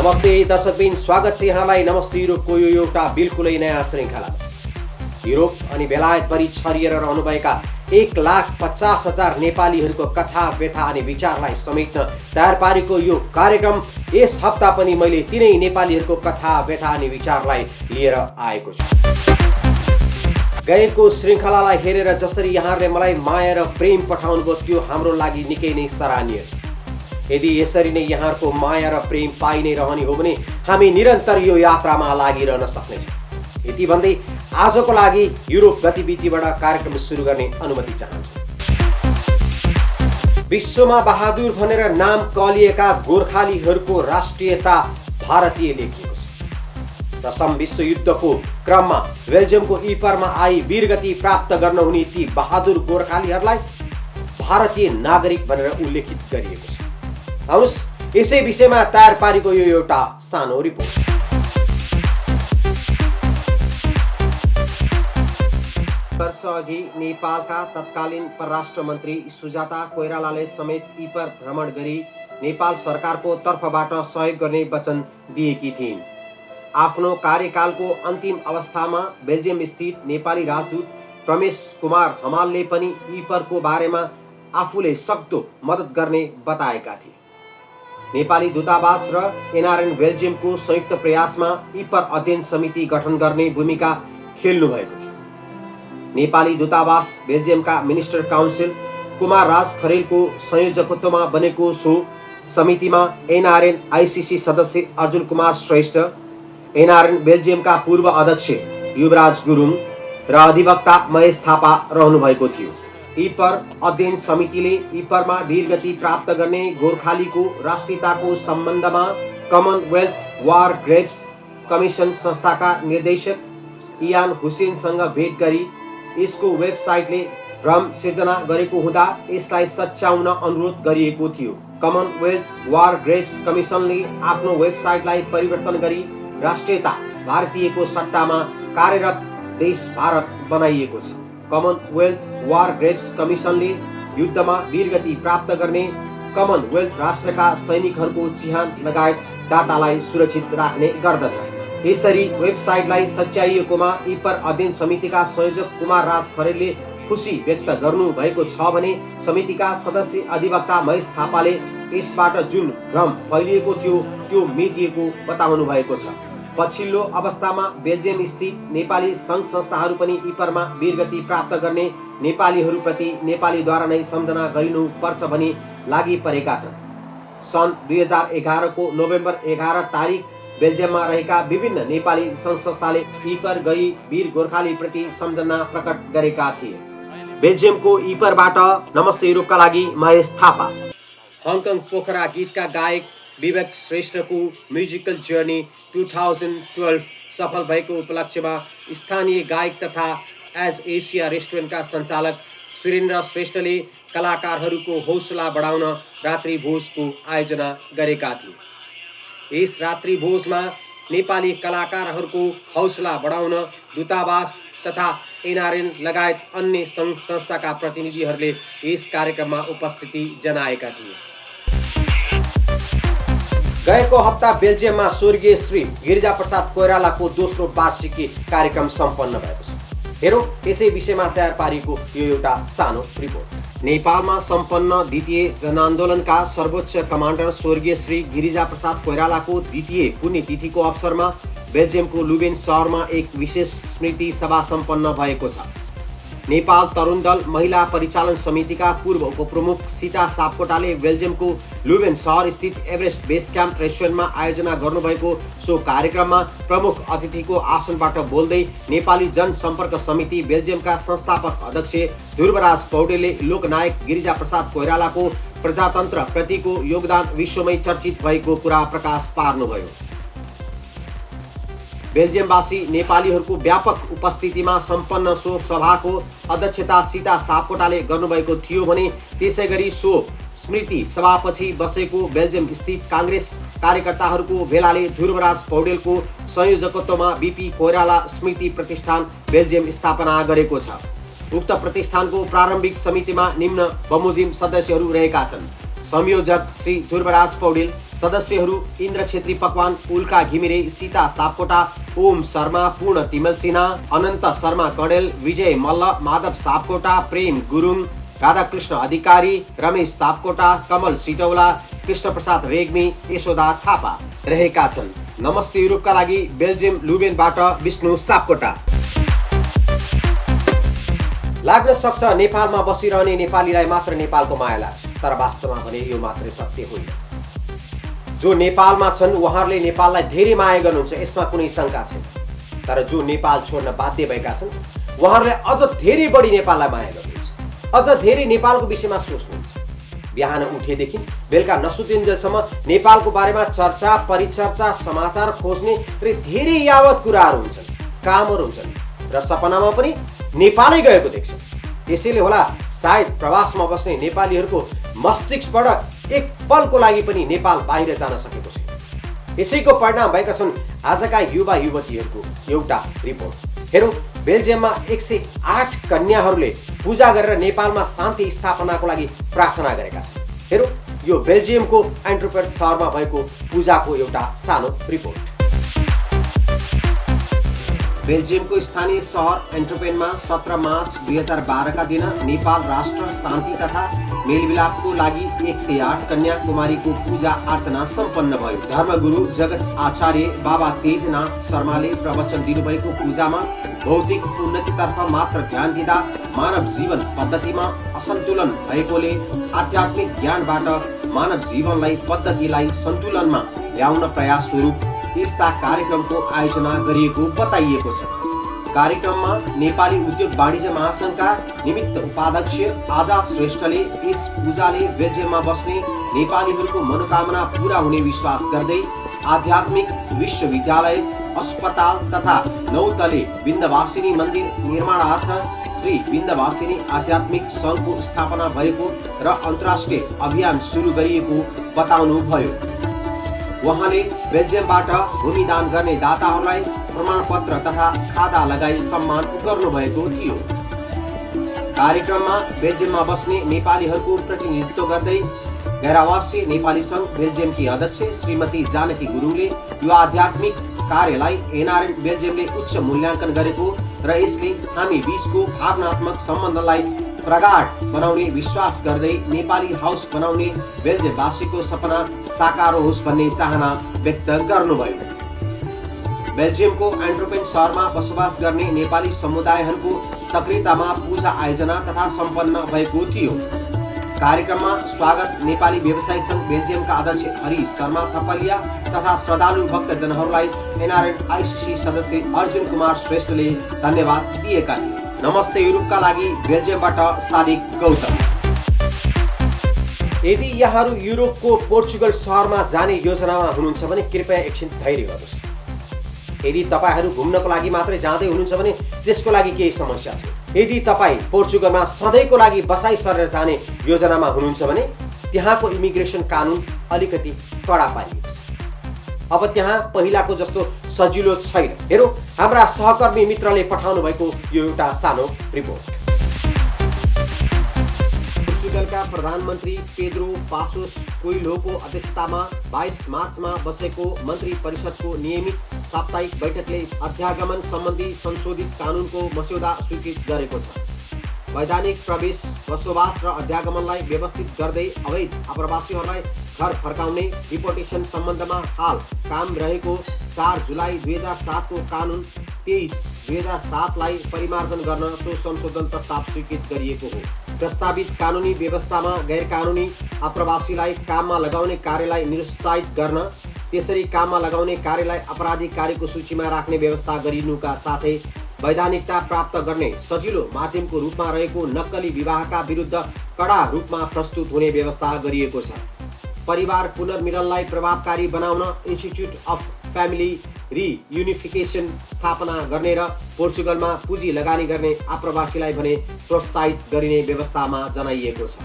नमस्ते दर्शकबिन, स्वागत छ यहाँलाई नमस्ते युरोपको यो एउटा बिल्कुलै नयाँ श्रृङ्खलामा। युरोप अनि बेलायतभरि छरिएर रहनुभएका 1,50,000 नेपालीहरूको कथा, व्यथा अनि विचारलाई समेट्न तयार पारेको यो कार्यक्रम यस हप्ता पनि मैले तिनै नेपालीहरूको कथा, व्यथा अनि विचारलाई लिएर आएको छु। गएको श्रृङ्खलालाई हेरेर जसरी यहाँहरूले मलाई माया र प्रेम पठाउनुभयो त्यो हाम्रो लागि निकै नै सराहनीय छ। यदि यसरी नै यहाँहरूको माया र प्रेम पाइ नै रहने हो भने हामी निरन्तर यो यात्रामा लागिरहन सक्नेछौँ। यति भन्दै आजको लागि युरोप गतिविधिबाट कार्यक्रम सुरु गर्ने अनुमति चाहन्छु। विश्वमा बहादुर भनेर नाम कलिएका गोर्खालीहरूको राष्ट्रियता भारतीय लेखिएको छ। दशम विश्वयुद्धको क्रममा बेल्जियमको इपरमा आई वीरगति प्राप्त गर्न हुने ती बहादुर गोर्खालीहरूलाई भारतीय नागरिक भनेर उल्लेखित गरिएको छ। आउनुहोस् यसै विषयमा तयार पारेको यो एउटा सानो रिपोर्ट। वर्षअघि नेपालका तत्कालीन परराष्ट्र मन्त्री सुजाता कोइरालाले समेत इपर भ्रमण गरी नेपाल सरकारको तर्फबाट सहयोग गर्ने वचन दिएकी थिइन्। आफ्नो कार्यकालको अन्तिम अवस्थामा बेल्जियम स्थित नेपाली राजदूत प्रमेश कुमार हमालले पनि इपरको बारेमा आफूले सक्दो मद्दत गर्ने बताएका थिए। नेपाली दूतावास र एनआरएन बेल्जियमको संयुक्त प्रयासमा इपर अध्ययन समिति गठन गर्ने भूमिका खेल्नु भएको थियो। नेपाली दूतावास बेल्जियमका मिनिस्टर काउन्सिल कुमार राज खरेलको संयोजकत्वमा बनेको सो समितिमा एनआरएन आइसिसी सदस्य अर्जुन कुमार श्रेष्ठ, एनआरएन बेल्जियमका पूर्व अध्यक्ष युवराज गुरुङ र अधिवक्ता महेश थापा रहनु भएको थियो। इपर अध्ययन समितिले इपरमा वीरगति प्राप्त गर्ने गोर्खालीको राष्ट्रियताको सम्बन्धमा कमनवेल्थ वार ग्रेभ्स कमिसन संस्थाका निर्देशक इयान हुसेनसँग भेट गरी यसको वेबसाइटले भ्रम सिर्जना गरेको हुँदा यसलाई सच्याउन अनुरोध गरिएको थियो। कमनवेल्थ वार ग्रेभ्स कमिसनले आफ्नो वेबसाइटलाई परिवर्तन गरी राष्ट्रियता भारतीयको सट्टामा कार्यरत देश भारत बनाइएको छ। कमनवेल्थ वार ग्रेभ्स कमिसनले युद्धमा वीरगति प्राप्त गर्ने कमनवेल्थ राष्ट्रका सैनिकहरूको चिहान लगायत डाटालाई सुरक्षित राख्ने गर्दछ। यसरी वेबसाइटलाई सच्याइएकोमा इपर अध्ययन समितिका संयोजक कुमार राज खरेलले खुसी व्यक्त गर्नु भएको छ भने समितिका सदस्य अधिवक्ता महेश थापाले यसबाट जुन भ्रम फैलिएको थियो त्यो मेटिएको बताउनु भएको छ। पछिल्लो अवस्थामा बेल्जियम स्थित नेपाली सङ्घ संस्थाहरू पनि इपरमा वीरगति प्राप्त गर्ने नेपालीहरूप्रति नेपालीद्वारा नै सम्झना गरिनु पर्छ भनी लागि परेका छन्। सन् 2011 को नोभेम्बर 11 तारिक बेल्जियममा रहेका विभिन्न नेपाली सङ्घ संस्थाले इपर गई वीर गोर्खालीप्रति सम्झना प्रकट गरेका थिए। बेल्जियमको इपरबाट नमस्ते युरोपका लागि महेश थापा। हङकङ पोखरा गीतका गायक विवेक श्रेष्ठको म्युजिकल जर्नी 2012 सफल भएको उपलक्ष्यमा स्थानीय गायक तथा एज एसिया रेस्टुरेन्टका सञ्चालक सुरेन्द्र श्रेष्ठले कलाकारहरूको हौसला बढाउन रात्रि भोजको आयोजना गरेका थिए। यस रात्रि भोजमा नेपाली कलाकारहरूको हौसला बढाउन दूतावास तथा एनआरएन लगायत अन्य सङ्घ संस्थाका प्रतिनिधिहरूले यस कार्यक्रममा उपस्थिति जनाएका थिए। गएको हप्ता बेल्जियममा स्वर्गीय श्री गिरिजाप्रसाद कोइरालाको दोस्रो वार्षिकी कार्यक्रम सम्पन्न भएको छ। हेरौँ यसै विषयमा तयार पारिएको यो एउटा सानो रिपोर्ट। नेपालमा सम्पन्न द्वितीय जनआन्दोलनका सर्वोच्च कमान्डर स्वर्गीय श्री गिरिजाप्रसाद कोइरालाको द्वितीय पुण्यतिथिको अवसरमा बेल्जियमको लुबेन सहरमा एक विशेष स्मृति सभा सम्पन्न भएको छ। नेपाल तरुण दल महिला परिचालन समितिका पूर्व उपप्रमुख सीता सापकोटाले बेल्जियमको लुबेन सहर स्थित एभरेस्ट बेस क्याम्प रेस्टुरेन्टमा आयोजना गर्नुभएको सो कार्यक्रममा प्रमुख अतिथिको आसनबाट बोल्दै नेपाली जनसम्पर्क समिति बेल्जियमका संस्थापक अध्यक्ष ध्रुवराज पौडेलले लोकनायक गिरिजाप्रसाद कोइरालाको प्रजातन्त्र प्रतिको योगदान विश्वमै चर्चित भएको कुरा प्रकाश पार्नुभयो। बेल्जियमवासी नेपालीहरूको व्यापक उपस्थितिमा सम्पन्न सो सभाको अध्यक्षता सीता सापकोटाले गर्नुभएको थियो भने त्यसैगरी सो स्मृति सभापछि बसेको बेल्जियम स्थित काङ्ग्रेस कार्यकर्ताहरूको भेलाले ध्रुवराज पौडेलको संयोजकत्वमा बीपी कोइराला स्मृति प्रतिष्ठान बेल्जियम स्थापना गरेको छ। उक्त प्रतिष्ठानको प्रारम्भिक समितिमा निम्न बमोजिम सदस्यहरू रहेका छन्। संयोजक श्री ध्रुवराज पौडेल, सदस्यहरू इन्द्र छेत्री पकवान, उल्का घिमिरे, सीता सापकोटा, ओम शर्मा, पूर्ण तिमल सिन्हा, अनन्त शर्मा कणेल, विजय मल्ल, माधव सापकोटा, प्रेम गुरुङ, राधाकृष्ण अधिकारी, रमेश सापकोटा, कमल सिटौला, कृष्णप्रसाद रेग्मी, यशोदा थापा रहेका छन्। नमस्ते युरोपका लागि बेल्जियम लुबेनबाट विष्णु सापकोटा। लाग्न सक्छ नेपालमा बसिरहने नेपालीलाई मात्र नेपालको माया लाग्छ, तर वास्तवमा भने यो मात्रै सत्य होइन। जो नेपालमा छन् उहाँहरूले नेपाललाई धेरै माया गर्नुहुन्छ, यसमा कुनै शङ्का छैन। तर जो नेपाल छोड्न बाध्य भएका छन् उहाँहरूले अझ धेरै बढी नेपाललाई माया गर्नुहुन्छ, अझ धेरै नेपालको विषयमा सोच्नुहुन्छ। बिहान उठेदेखि बेलुका नसुतिन्जेलसम्म नेपालको बारेमा चर्चा, परिचर्चा, समाचार खोज्ने र धेरै यावत कुराहरू हुन्छन्, कामहरू हुन्छन् र सपनामा पनि नेपालै गएको देख्छन्। त्यसैले होला सायद प्रवासमा बस्ने नेपालीहरूको मस्तिष्कबाट एक पलको लागि पनि नेपाल बाहिर जान सकेको छैन। यसैको परिणाम भएका छन् आजका युवा युवतीहरूको एउटा रिपोर्ट। हेरौँ, बेल्जियममा 108 कन्याहरूले पूजा गरेर नेपालमा शान्ति स्थापनाको लागि प्रार्थना गरेका छन्। हेरौँ, यो बेल्जियमको एन्टवर्प सहरमा भएको पूजाको एउटा सानो रिपोर्ट। बेल्जियमको स्थानीय सहर एन्टवर्पमा 17 मार्च 2012 का दिन नेपाल राष्ट्र शान्ति तथा मेलमिलापको लागि 108 कन्याकुमारीको पूजा अर्चना सम्पन्न भयो। धर्मगुरु जगत आचार्य बाबा तेजनाथ शर्माले प्रवचन दिनुभएको पूजामा भौतिक उन्नतितर्फ मात्र ध्यान दिँदा मानव जीवन पद्धतिमा असन्तुलन भएकोले आध्यात्मिक ज्ञानबाट मानव जीवनलाई पद्धतिलाई सन्तुलनमा ल्याउन प्रयास स्वरूप यस्ता कार्यक्रमको आयोजना गरिएको बताइएको छ। कार्यक्रममा नेपाली उद्योग वाणिज्य महासङ्घका निमित्त उपाध्यक्ष आजाद श्रेष्ठले यस पूजाले बेल्जियममा बस्ने नेपालीहरूको मनोकामना पूरा हुने विश्वास गर्दै आध्यात्मिक विश्वविद्यालय, अस्पताल तथा 9 तले विन्ध्यवासिनी मन्दिर निर्माणार्थ श्री विन्ध्यवासिनी आध्यात्मिक सङ्घको स्थापना भएको र अन्तर्राष्ट्रिय अभियान सुरु गरिएको बताउनु भयो। उहाँले बेल्जियमबाट भूमिदान गर्ने दाताहरूलाई प्रमाणपत्र तथा खादा लगाई सम्मान गर्नुभएको थियो। कार्यक्रममा बेल्जियममा बस्ने नेपालीहरूको प्रतिनिधित्व गर्दै गैरावासी नेपाली सङ्घ बेल्जियमकी अध्यक्ष श्रीमती जानकी गुरुङले यो आध्यात्मिक कार्यलाई एनआरएन बेल्जियमले उच्च मूल्याङ्कन गरेको र यसले हामी बीचको भावनात्मक सम्बन्धलाई प्रगाढ बनाउने विश्वास गर्दै नेपाली हाउस बनाउने बेल्जियमवासीको सपना साकार होस् भन्ने चाहना व्यक्त गर्नुभयो। बेल्जियमको एन्टवर्प सहरमा बसोबास गर्ने नेपाली समुदायहरूको सक्रियतामा पूजा आयोजना तथा सम्पन्न भएको थियो। कार्यक्रममा स्वागत नेपाली व्यवसाय सङ्घ बेल्जियमका अध्यक्ष हरि शर्मा थपलिया तथा श्रद्धालु भक्तजनहरूलाई एनआरएन आइसिसी सदस्य अर्जुन कुमार श्रेष्ठले धन्यवाद दिएका थिए। नमस्ते युरोपका लागि बेल्जियमबाट सालिक गौतम। यदि यहाँहरू युरोपको पोर्चुगल सहरमा जाने योजनामा हुनुहुन्छ भने कृपया एकछिन धैर्य गर्नुहोस्। यदि तपाईहरू घुम्नको लागि मात्रै जाँदै हुनुहुन्छ भने त्यसको लागि केही समस्या छैन। यदि तपाईँ पोर्चुगलमा सधैँको लागि बसाइ सरेर जाने योजनामा हुनुहुन्छ भने त्यहाँको इमिग्रेसन कानुन अलिकति कडा पारिएको छ। अब त्यहाँ पहिलाको जस्तो सजिलो छैन। हेरौँ, हाम्रा सहकर्मी मित्रले पठाउनु भएको यो एउटा सानो रिपोर्ट। पोर्चुगलका प्रधानमन्त्री पेद्रो पासोस कोइलोको अध्यक्षतामा 22 मार्चमा बसेको मन्त्री परिषदको नियमित साप्ताहिक बैठकले अध्यागमन सम्बन्धी संशोधित कानुनको मस्यौदा स्वीकृत गरेको छ। वैधानिक प्रवेश, बसोबास र अध्यागमनलाई व्यवस्थित गर्दै अवैध आप्रवासीहरूलाई घर फर्काउने डिपोर्टेसन सम्बन्धमा हाल काम रहेको 4 जुलाई 2007 को कानुन 23/2007 लाई परिमार्जन गर्न सो संशोधन प्रस्ताव स्वीकृत गरिएको हो। प्रस्तावित कानुनी व्यवस्थामा गैर कानुनी आप्रवासीलाई काममा लगाउने कार्यलाई निरुत्साहित गर्न, त्यसरी काममा लगाउने कार्यलाई आपराधिक कार्यको सूचीमा राख्ने व्यवस्था गरिनुका साथै वैधानिकता प्राप्त गर्ने सजिलो माध्यमको रूपमा रहेको नक्कली विवाहका विरुद्ध कडा रूपमा प्रस्तुत हुने व्यवस्था गरिएको छ। परिवार पुनर्मिलनलाई प्रभावकारी बनाउन इन्स्टिच्युट अफ फ्यामिली रियुनिफिकेसन स्थापना गर्ने र पोर्चुगलमा पुँजी लगानी गर्ने आप्रवासीलाई भने प्रोत्साहित गरिने व्यवस्थामा जनाइएको छ।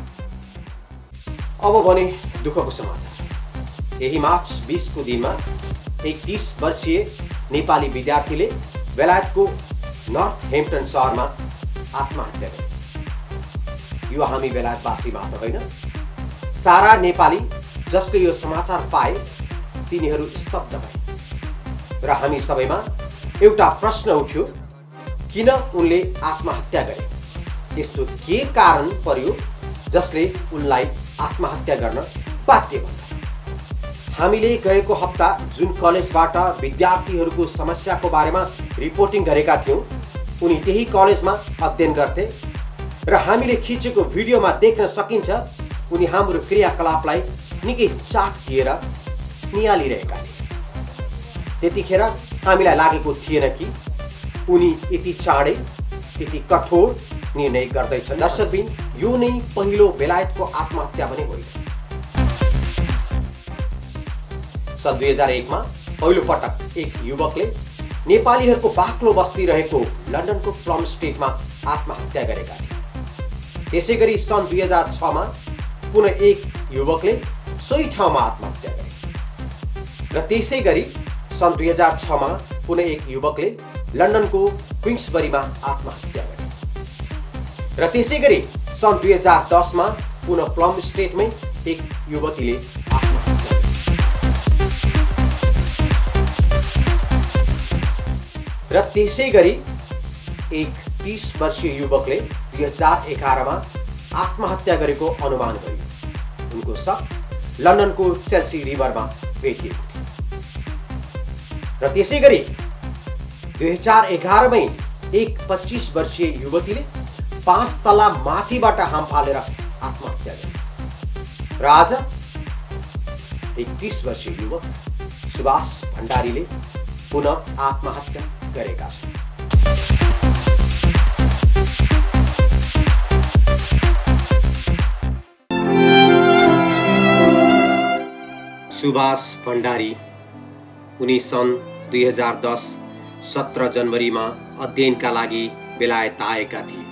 अब भने दुःखको समाचार। यही मार्च 20 को दिनमा एक 30 वर्षीय नेपाली विद्यार्थीले बेलायतको नर्थ हेम्पटन सहरमा आत्महत्या गरे। यो हामी बेलायतवासी मात्र होइन, सारा नेपाली जसले यो समाचार पाए तिनीहरू स्तब्ध भए र हामी सबैमा एउटा प्रश्न उठ्यो, किन उनले आत्महत्या गरे? त्यस्तो के कारण पर्यो जसले उनलाई आत्महत्या गर्न बाध्य बनायो? हामीले गएको हप्ता जुन कलेजबाट विद्यार्थीहरूको समस्याको बारेमा रिपोर्टिङ गरेका थियौँ, उनी त्यही कलेजमा अध्ययन गर्थे र हामीले खिचेको भिडियोमा देख्न सकिन्छ उनी हाम्रो क्रियाकलापलाई निकै चाख दिएर निहालिरहेका थिए। त्यतिखेर हामीलाई लागेको थिएन कि उनी यति चाँडै यति कठोर निर्णय गर्दैछन्। दर्शकबिन, यो नै पहिलो बेलायतको आत्महत्या पनि होइन। सन् 2001 मा पहिलो पटक एक युवकले नेपालीहरूको बाक्लो बस्ती रहेको लन्डनको प्लम स्टेटमा आत्महत्या गरेका थिए। त्यसैगरी सन् 2006 मा पुनः एक युवकले सोही ठाउँमा आत्महत्या गरे र त्यसैगरी सन् 2006 मा पुनः एक युवकले लन्डनको क्विन्सबरीमा आत्महत्या गरे र त्यसैगरी सन् 2010 मा पुनः प्लम स्टेटमै एक युवतीले आत्महत्या गरे र त्यसैगरी एक 30 वर्षीय युवकले 2011 मा आत्महत्या गरेको अनुमान गरियो। उनको शव लन्डनको चेल्सी रिभरमा भेटिएको थियो र त्यसैगरी 2011 मै एक 25 वर्षीय युवतीले 5 तला माथिबाट हाम फालेर आत्महत्या गरे र आज एक 30 वर्षीय युवक सुभाष भण्डारीले पुनः आत्महत्या गरेका छन्। सुभाष भण्डारी उनी सन् 2010 17 जनवरीमा अध्ययनका लागि बेलायत आएका थिए।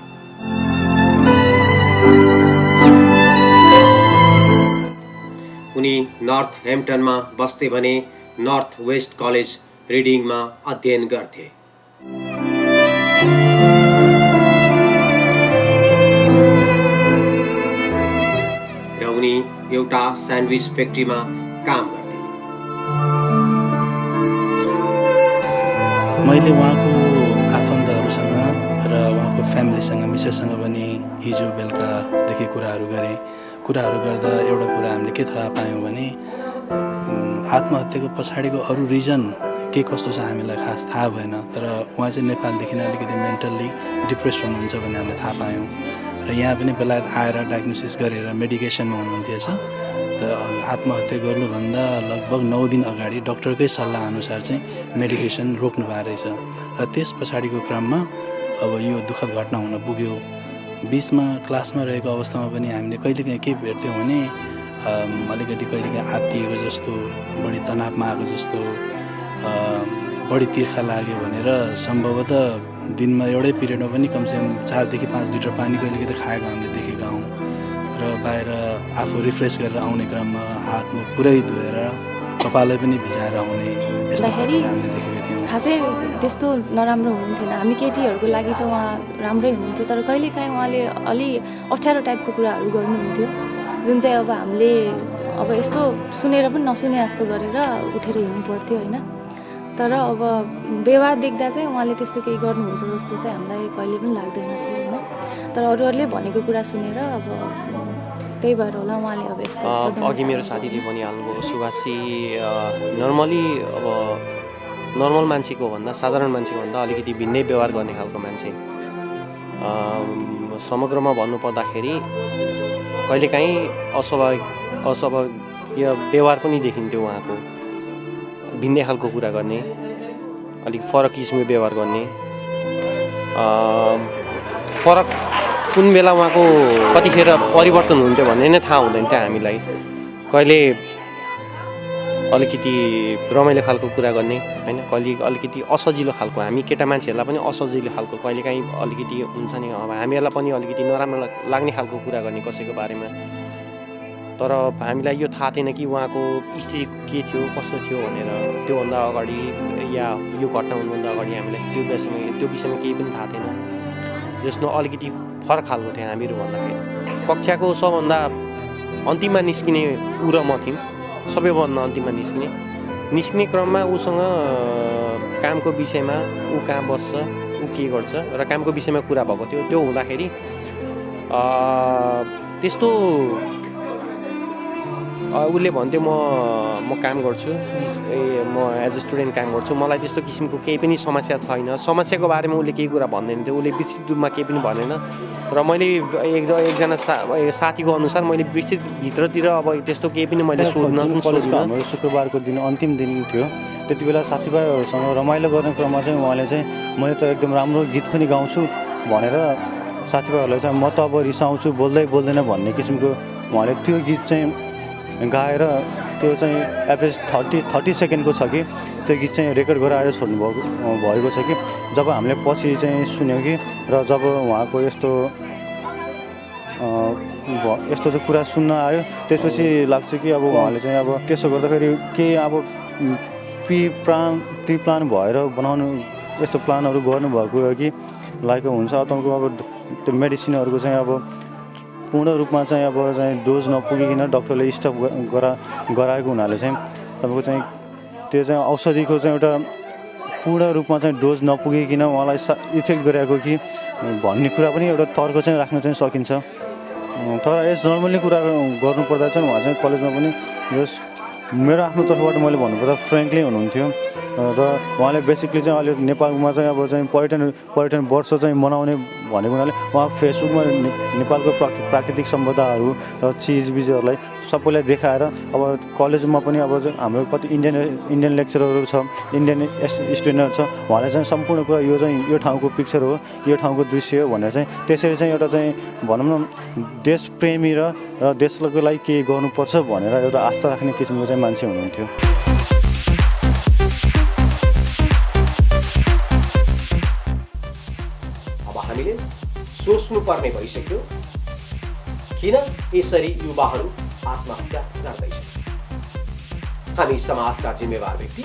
उनी नर्थ हेम्पटनमा बस्थे भने नर्थ वेस्ट कलेज रिडिङमा अध्ययन गर्थे। र उनी एउटा स्यान्डविच फ्याक्ट्रीमा काम गर्थे। मैले उहाँको आफन्तहरूसँग र उहाँको फ्यामिलीसँग मिसेससँग पनि हिजो बेलुकादेखि कुराहरू गरेँ। कुराहरू गर्दा एउटा कुरा हामीले के थाहा पायौँ भने आत्महत्याको पछाडिको अरू रिजन के कस्तो छ हामीलाई खास थाहा भएन, तर उहाँ चाहिँ नेपालदेखि नै अलिकति मेन्टल्ली डिप्रेस हुनुहुन्छ भन्ने हामीले थाहा पायौँ र यहाँ पनि बेलायत आएर डायग्नोसिस गरेर मेडिकेसनमा हुनुहुन्थेछ। तर आत्महत्या गर्नुभन्दा लगभग 9 दिन अगाडि डक्टरकै सल्लाह अनुसार चाहिँ मेडिकेसन रोक्नु भएको रहेछ र त्यस पछाडिको क्रममा अब यो दुःखद घटना हुन पुग्यो। बिचमा क्लासमा रहेको अवस्थामा पनि हामीले कहिलेकाहीँ के भेट्थ्यौँ भने अलिकति कहिलेकाहीँ आत्तिएको जस्तो, बढी तनावमा आएको जस्तो, बढी तिर्खा लाग्यो भनेर सम्भवतः दिनमा एउटै पिरियडमा पनि कमसेकम 4 देखि 5 लिटर पानी कहिलेकाहीँ त खाएको हामीले देखेका हौँ र बाहिर आफू रिफ्रेस गरेर आउने क्रममा हात मुख पुरै धोएर कपालै पनि भिजाएर आउने यस्तो हामीले देखेका थियौँ। खासै त्यस्तो नराम्रो हुनुहुन्थेन। हामी केटीहरूको लागि त उहाँ राम्रै हुनुहुन्थ्यो, तर कहिलेकाहीँ उहाँले अलि अप्ठ्यारो टाइपको कुराहरू गर्नुहुन्थ्यो जुन चाहिँ अब हामीले अब यस्तो सुनेर पनि नसुने जस्तो गरेर उठेर हिँड्नु पर्थ्यो होइन। तर अब व्यवहार देख्दा चाहिँ उहाँले त्यस्तो केही गर्नुहुन्छ जस्तो चाहिँ हामीलाई कहिले पनि लाग्दैन थियो होइन। तर अरूहरूले भनेको कुरा सुनेर अब त्यही भएर होला उहाँले अब यस्तो। अघि मेरो साथीले भनिहाल्नुभयो सुभाषजी नर्मली अब नर्मल मान्छेको भन्दा साधारण मान्छेको भन्दा अलिकति भिन्नै व्यवहार गर्ने खालको मान्छे। समग्रमा भन्नुपर्दाखेरि कहिलेकाहीँ अस्वाभाविक व्यवहार पनि देखिन्थ्यो उहाँको। भिन्नै खालको कुरा गर्ने, अलिक फरक किसिमको व्यवहार गर्ने। फरक कुन बेला उहाँको कतिखेर परिवर्तन हुन्थ्यो भन्ने नै थाहा हुँदैन थियो हामीलाई। कहिले अलिकति रमाइलो खालको कुरा गर्ने होइन, कहिले अलिकति असजिलो खालको, हामी केटा मान्छेहरूलाई पनि असजिलो खालको कहिलेकाहीँ अलिकति हुन्छ नि, अब हामीहरूलाई पनि अलिकति नराम्रो लाग्ने खालको कुरा गर्ने कसैको बारेमा। तर हामीलाई यो थाहा थिएन कि उहाँको स्थिति के थियो कस्तो थियो भनेर। त्योभन्दा अगाडि या यो घटना हुनुभन्दा अगाडि हामीलाई त्यो विषयमा केही पनि थाहा थिएन। जस्तो अलिकति फरक खालको थियो हामीहरू भन्दाखेरि। कक्षाको सबभन्दा अन्तिममा निस्किने ऊ र म थियौँ, सबैभन्दा अन्तिममा निस्किने क्रममा उसँग कामको विषयमा ऊ कहाँ बस्छ, ऊ के गर्छ र कामको विषयमा कुरा भएको थियो। त्यो हुँदाखेरि त्यस्तो उसले भन्थ्यो म काम गर्छु, म एज अ स्टुडेन्ट काम गर्छु, मलाई त्यस्तो किसिमको केही पनि समस्या छैन। समस्याको बारेमा उसले केही कुरा भन्दैन थियो, उसले विस्तृत रूपमा केही पनि भनेन। र मैले एकजना साथीको अनुसार मैले विस्तृत भित्रतिर अब त्यस्तो केही पनि मैले सोध्न हाम्रो शुक्रबारको दिन अन्तिम दिन थियो। त्यति बेला साथीभाइहरूसँग रमाइलो गर्ने क्रममा चाहिँ उहाँले चाहिँ मैले त एकदम राम्रो गीत पनि गाउँछु भनेर साथीभाइहरूलाई चाहिँ म त अब रिसाउँछु बोल्दै बोल्दैन भन्ने किसिमको उहाँले त्यो गीत चाहिँ गाएर त्यो चाहिँ एभरेज 30 सेकेन्डको छ कि त्यो गीत चाहिँ रेकर्ड गराएर छोड्नु भएको छ कि जब हामीले पछि चाहिँ सुन्यौँ कि र जब उहाँको यस्तो चाहिँ कुरा सुन्न आयो त्यसपछि लाग्छ कि अब उहाँले चाहिँ अब त्यसो गर्दाखेरि केही अब प्री प्लान भएर बनाउनु यस्तो प्लानहरू गर्नुभएको हो कि लाइक हुन्छ तपाईँको अब त्यो मेडिसिनहरूको चाहिँ अब पूर्ण रूपमा चाहिँ अब चाहिँ डोज नपुगिकन डक्टरले स्टप गराएको हुनाले चाहिँ तपाईँको चाहिँ त्यो चाहिँ औषधिको चाहिँ एउटा पूर्ण रूपमा चाहिँ डोज नपुगिकन उहाँलाई इफेक्ट गरेको कि भन्ने कुरा पनि एउटा तर्क चाहिँ राख्न चाहिँ सकिन्छ। तर यस नर्मल्ली कुरा गर्नुपर्दा चाहिँ उहाँ चाहिँ कलेजमा पनि यस मेरो आफ्नो तर्फबाट मैले भन्नुपर्दा फ्रेङ्कली हुनुहुन्थ्यो र उहाँले बेसिकली चाहिँ अहिले नेपालमा चाहिँ अब चाहिँ पर्यटन वर्ष चाहिँ मनाउने भनेको हुनाले उहाँ फेसबुकमा नेपालको प्राकृतिक सम्पदाहरू र चिजबिजहरूलाई सबैलाई देखाएर अब कलेजमा पनि अब हाम्रो कति इन्डियन लेक्चरहरू छ, इन्डियन स्टुडेन्टहरू छ, उहाँले चाहिँ सम्पूर्ण कुरा यो चाहिँ यो ठाउँको पिक्चर हो, यो ठाउँको दृश्य हो भनेर चाहिँ त्यसरी चाहिँ एउटा चाहिँ भनौँ न देशप्रेमी र देशको लागि केही गर्नुपर्छ भनेर एउटा आस्था राख्ने किसिमको चाहिँ मान्छे हुनुहुन्थ्यो। हामीले सोच्नुपर्ने भइसक्यो किन यसरी युवाहरू आत्महत्या गर्दैछन्। हामी समाजका जिम्मेवार व्यक्ति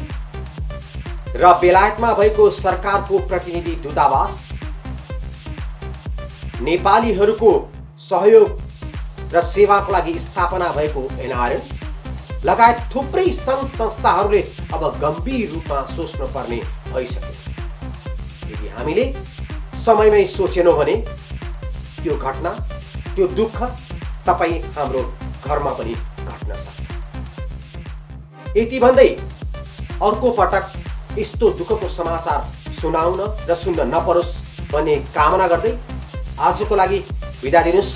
र बेलायतमा भएको सरकारको प्रतिनिधि दूतावास, नेपालीहरूको सहयोग र सेवाको लागि स्थापना भएको एनआरएन लगायत थुप्रै सङ्घ संस्थाहरूले अब गम्भीर रूपमा सोच्नुपर्ने भइसक्यो। यदि हामीले समयमै सोचेनौँ भने त्यो घटना, त्यो दुःख तपाईँ हाम्रो घरमा पनि घट्न सक्छ। यति भन्दै अर्को पटक यस्तो दुःखको समाचार सुनाउन र सुन्न नपरोस् भन्ने कामना गर्दै आजको लागि बिदा दिनुहोस्।